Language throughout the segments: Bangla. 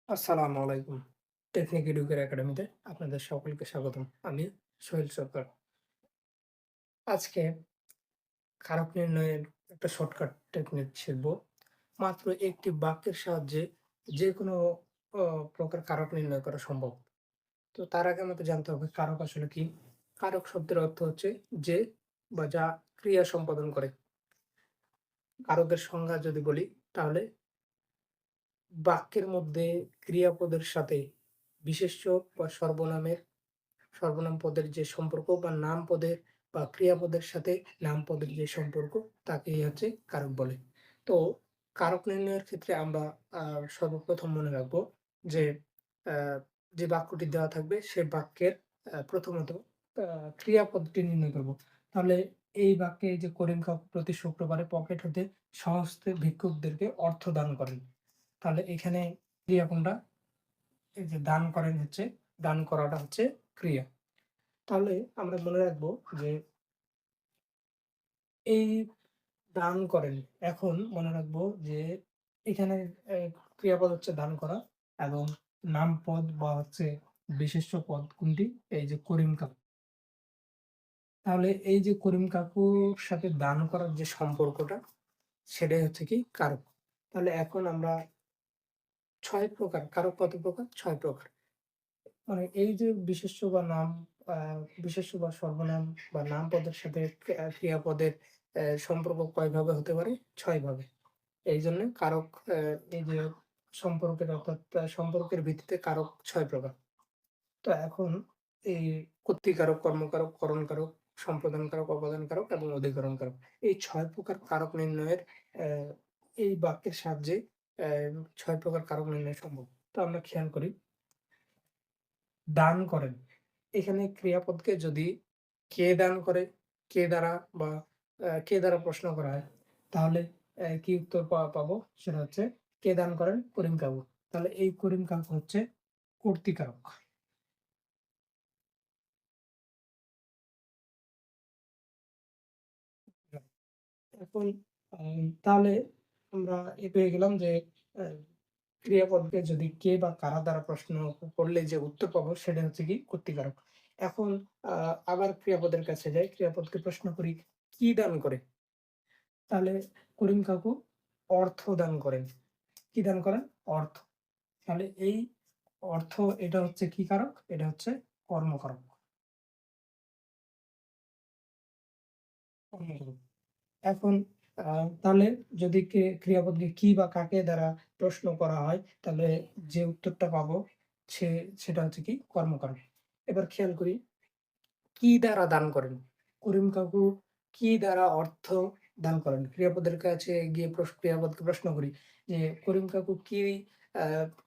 আসসালামু আলাইকুম। টেকনিক এডুকের একাডেমিতে আপনাদের সকলকে স্বাগতম। আমি সোহেল সরকার। আজকে কারক নির্ণয়ের একটা শর্টকাট টেকনিক শিখব। মাত্র একটি বাক্যের সাহায্যে যেকোনো অ প্রকার কারক নির্ণয় করা সম্ভব। তো তার আগে আমাদের জানতে হবে কারক আসলে কি? কারক শব্দের অর্থ হচ্ছে যে বা যা ক্রিয়া সম্পাদন করে। কারকের সংজ্ঞা যদি বলি তাহলে বাক্যের মধ্যে ক্রিয়াপদের সাথে বিশেষ্য বা সর্বনাম পদের যে সম্পর্ক বা নাম পদের বা ক্রিয়াপদের সাথে নাম পদের যে সম্পর্ক তাকেই হচ্ছে কারক বলে। তো কারক নির্ণয়ের ক্ষেত্রে আমরা সর্বপ্রথম মনে রাখবো যে আ যে বাক্যটি দেওয়া থাকবে সে বাক্যের প্রথমত ক্রিয়াপদটি নির্ণয় করব। তাহলে এই বাক্যে এই যে করিম কাকু প্রতি শুক্রবারে পকেট হতে স্বহস্তে ভিক্ষুকদেরকে অর্থ দান করেন। তাহলে এখানে ক্রিয়া কোনটা? এই যে দান করেন হচ্ছে দান করাটা হচ্ছে ক্রিয়া। তাহলে আমরা মনে রাখবো যে এই দান করেন। এখন মনে রাখবো যে এখানে এ ক্রিয়াপদ হচ্ছে দান করা এবং নামপদ বা হচ্ছে বিশেষ্য পদ কোনটি? এই যে করিম কাকু। তাহলে এই যে করিম কাকুর সাথে দান করার যে সম্পর্কটা সেটাই হচ্ছে কি কারক। তাহলে এখন আমরা ৬ প্রকার কারক কত প্রকার? ৬ প্রকার। মানে এই যে বিশেষ্য বা নাম আ বিশেষ্য বা সর্বনাম বা নাম পদের সাথে ক্রিয়াপদের সম্পর্ক কয়ভাবে হতে পারে? ৬ ভাবে। এইজন্য কারক এই যে সম্পর্কের অর্থাৎ সম্পর্কের ভিত্তিতে কারক ৬ প্রকার। তো এখন এই কর্তৃকারক, কর্মকারক, করণকারক, সম্পাদনকারক, অপাদানকারক এবং অধিকরণকারক। এই ৬ প্রকার কারক নির্ণয়ের অ্যা এই বাক্যের সাহায্যে ৬ প্রকার কারক নির্ণয় সম্ভব। তো আমরা খেয়াল করি, দান করেন। এখানে ক্রিয়াপদকে যদি কে দান করে, কে দ্বারা বা কে দ্বারা প্রশ্ন করা হয়, তাহলে কি উত্তর পাবো? সেটা হচ্ছে কে দান করেন? করিম কাকু। তাহলে এই করিম কাকু হচ্ছে কর্তৃকারক। এখন তাহলে আমরা পেয়ে গেলাম যে আ ক্রিয়াপদকে যদি কে বা কারা দ্বারা প্রশ্ন করলে যে উত্তর পাবো সেটা হচ্ছে কি কর্তৃকারক। এখন আ আবার ক্রিয়াপদের কাছে যাই। ক্রিয়াপদকে প্রশ্ন করি, কি দান করে? তাহলে করিম কাকু অর্থ দান করেন। কি দান করেন? অর্থ। তাহলে এই অর্থ এটা হচ্ছে কি কারক? এটা হচ্ছে কর্মকারক। কর্মকারক। এখন আ তাহলে যদি ক্রিয়াপদকে কি বা কাকে দ্বারা প্রশ্ন করা হয়, তাহলে যে উত্তরটা পাবো সে সেটা হচ্ছে কি কর্মকারক। এবার খেয়াল করি, কি দ্বারা দান করেন? করিম কাকু কি দ্বারা অর্থ দান করেন? ক্রিয়াপদের কাছে গিয়ে ক্রিয়াপদকে প্রশ্ন করি যে, করিম কাকু আ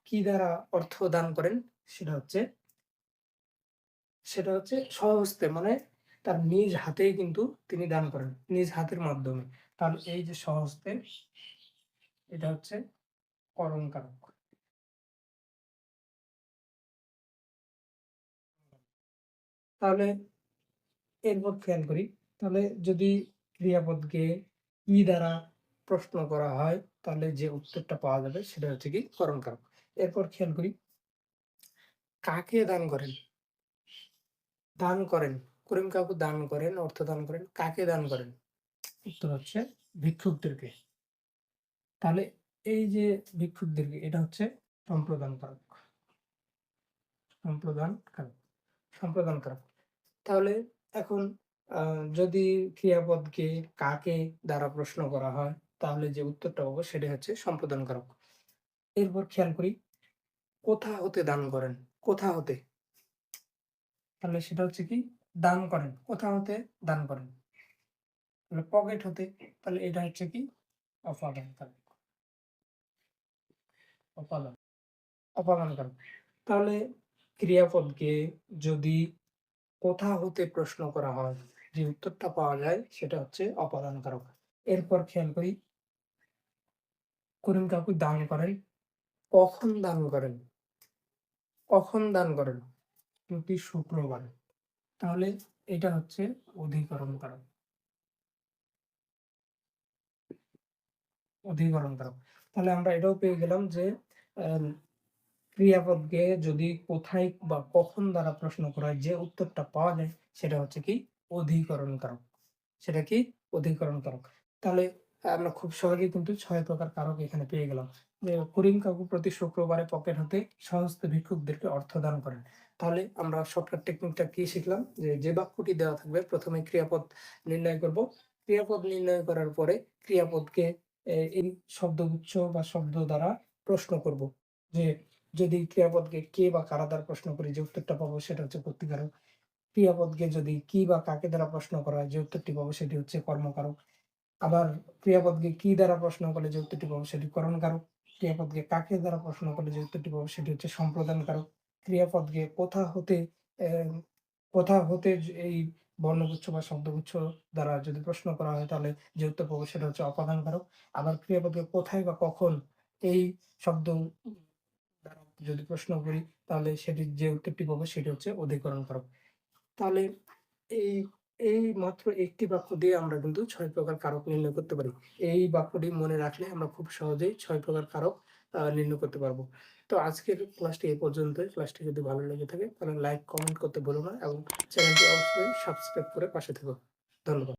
কি দ্বারা অর্থ দান করেন? সেটা হচ্ছে সেটা হচ্ছে স্বহস্তে মানে তার নিজ হাতেই কিন্তু তিনি দান করেন। নিজ হাতের মাধ্যমে। তাহলে এই যে স্বহস্তে এটা হচ্ছে করণকারক। তাহলে এরপর খেয়াল করি, তাহলে যদি ক্রিয়াপদকে ই দ্বারা প্রশ্ন করা হয়, তাহলে যে উত্তরটা পাওয়া যাবে সেটা হচ্ছে কি করণকারক। এরপর খেয়াল করি, কাকে দান করেন? দান করেন। করিম কাকু দান করেন, অর্থ দান করেন। কাকে দান করেন? উত্তর হচ্ছে ভিক্ষুকদেরকে। তাহলে এই যে ভিক্ষুকদেরকে এটা হচ্ছে সম্প্রদানকারক। সম্প্রদানকারক, সম্প্রদানকারক। তাহলে এখন আ যদি ক্রিয়াপদকে কাকে দ্বারা প্রশ্ন করা হয়, তাহলে যে উত্তরটা পাবো সেটাই হচ্ছে সম্প্রদানকারক। এরপর খেয়াল করি, কোথা হতে দান করেন? কোথা হতে? তাহলে সেটা হচ্ছে কি দান করেন। কোথা হতে দান করেন? তাহলে পকেট হতে। তাহলে এটা হচ্ছে কি অপাদানকারক। অপাদান, অপাদানকারক। তাহলে ক্রিয়াপদকে যদি কোথা হতে প্রশ্ন করা হয়, যে উত্তরটা পাওয়া যায় সেটা হচ্ছে অপাদানকারক। এরপর খেয়াল করি, করিম কাকু দান করেন। কখন দান করেন? কখন দান করেন? প্রতি শুক্রবারে। তাহলে এটা হচ্ছে অধিকরণকারক। অধিকরণকারক। তাহলে আমরা এটাও পেয়ে গেলাম যে আম ক্রিয়াপদকে যদি কোথায় বা কখন দ্বারা প্রশ্ন করা হয় যে উত্তরটা পাওয়া যায় সেটা হচ্ছে কি অধিকরণ কারক। সেটা কি অধিকরণ কারক। তাহলে আমরা খুব সহজেই কিন্তু ৬ প্রকার কারক এখানে পেয়ে গেলাম। যে করিম কাকু প্রতি শুক্রবারে পকেট হতে স্বহস্তে ভিক্ষুকদেরকে অর্থ দান করেন। তাহলে আমরা শর্টকাট টেকনিকটা কি শিখলাম? যে বাক্যটি দেওয়া থাকবে প্রথমে ক্রিয়াপদ নির্ণয় করব। ক্রিয়াপদ নির্ণয় করার পরে ক্রিয়াপদকে এই শব্দগুচ্ছ বা শব্দ দ্বারা প্রশ্ন করব। যে যদি ক্রিয়াপদকে কে বা কারা দ্বারা প্রশ্ন করি যে উত্তরটা পাবো সেটা হচ্ছে কর্তৃকারক। ক্রিয়াপদকে যদি কি বা কাকে দ্বারা প্রশ্ন করা হয় যে উত্তরটি পাবো সেটি হচ্ছে কর্মকারক। আবার ক্রিয়াপদকে কি দ্বারা প্রশ্ন করলে যে উত্তরটি পাবো সেটি করণকারক। ক্রিয়াপদকে কাকে দ্বারা প্রশ্ন করলে যে উত্তরটি পাবো সেটি হচ্ছে সম্প্রদানকারক। ক্রিয়াপদকে কোথা হতে এই বর্ণগুচ্ছ বা শব্দগুচ্ছ দ্বারা যদি প্রশ্ন করা হয় তাহলে যে উত্তর পাবো সেটা হচ্ছে অপাদানকারক। আবার ক্রিয়াপদকে কোথায় বা কখন এই শব্দ দ্বারা যদি প্রশ্ন করি তাহলে সেটির যে উত্তরটি পাবো সেটি হচ্ছে অধিকরণকারক। তাহলে এই এই মাত্র একটি বাক্য দিয়ে আমরা কিন্তু ৬ প্রকার কারক নির্ণয় করতে পারি। এই বাক্যটি মনে রাখলে আমরা খুব সহজেই ৬ প্রকার কারক নির্ণয় করতে পারবো। তো আজকের ক্লাসটি এই পর্যন্তই। ক্লাসটি যদি ভালো লেগে থাকে তাহলে লাইক, কমেন্ট করতে ভুলো না এবং চ্যানেলটি অবশ্যই সাবস্ক্রাইব করে পাশে থেকো। ধন্যবাদ।